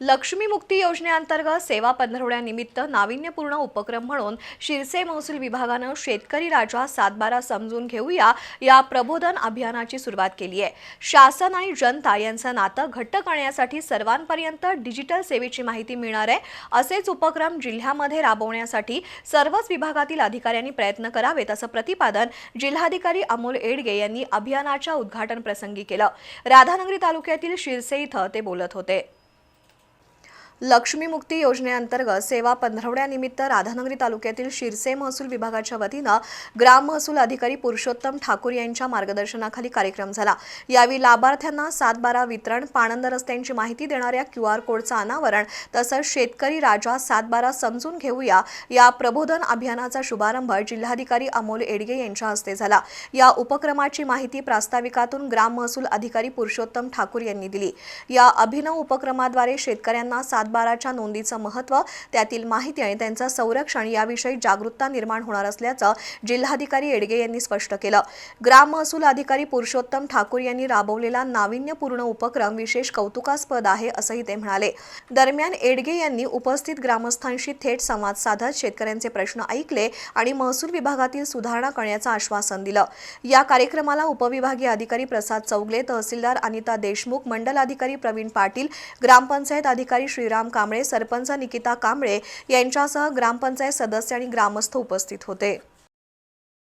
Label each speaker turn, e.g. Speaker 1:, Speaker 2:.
Speaker 1: लक्ष्मी मुक्ती योजनेअंतर्गत सेवा पंधरवड्यानिमित्त नाविन्यपूर्ण उपक्रम म्हणून शिरसे महसूल विभागानं शेतकरी राजा सातबारा समजून घेऊया या प्रबोधन अभियानाची सुरुवात केली आहे। शासन आणि जनता यांचं नातं घट्ट करण्यासाठी सर्वांपर्यंत डिजिटल सेवेची माहिती मिळणार आहे। असेच उपक्रम जिल्ह्यामध्ये राबवण्यासाठी सर्वच विभागातील अधिकाऱ्यांनी प्रयत्न करावेत असं प्रतिपादन जिल्हाधिकारी अमोल एडगे यांनी अभियानाच्या उद्घाटन प्रसंगी केलं। राधानगरी तालुक्यातील शिरसे इथं ते बोलत होते। लक्ष्मी मुक्ती योजनेअंतर्गत सेवा पंधरवड्यानिमित्त राधानगरी तालुक्यातील शिरसे महसूल विभागाच्या वतीनं ग्राम महसूल अधिकारी पुरुषोत्तम ठाकूर यांच्या मार्गदर्शनाखाली कार्यक्रम झाला। यावेळी लाभार्थ्यांना सातबारा वितरण, पाणंद रस्त्यांची माहिती देणाऱ्या QR कोडचं अनावरण तसंच शेतकरी राजा सातबारा समजून घेऊया या प्रबोधन अभियानाचा शुभारंभ जिल्हाधिकारी अमोल एडगे यांच्या हस्ते झाला। या उपक्रमाची माहिती प्रास्ताविकातून ग्राम महसूल अधिकारी पुरुषोत्तम ठाकूर यांनी दिली। या अभिनव उपक्रमाद्वारे शेतकऱ्यांना सातबाराच्या नोंदीचं महत्त्व, त्यातील माहिती आणि त्यांचं संरक्षण याविषयी जागरूकता निर्माण होणार असल्याचं जिल्हाधिकारी एडगे यांनी स्पष्ट केलं। ग्राम महसूल अधिकारी पुरुषोत्तम ठाकूर यांनी राबवलेला नाविन्यपूर्ण उपक्रम विशेष कौतुकास्पद आहे असंही ते म्हणाले। दरम्यान एडगे यांनी उपस्थित ग्रामस्थांशी थेट संवाद साधत शेतकऱ्यांचे प्रश्न ऐकले आणि महसूल विभागातील सुधारणा करण्याचं आश्वासन दिलं। या कार्यक्रमाला उपविभागीय अधिकारी प्रसाद चौगले, तहसीलदार अनिता देशमुख, मंडल अधिकारी प्रवीण पाटील, ग्रामपंचायत अधिकारी श्रीराम कांबळे, सरपंच निकिता कांबळे यांच्यासह ग्रामपंचायत सदस्य आणि ग्रामस्थ उपस्थित होते।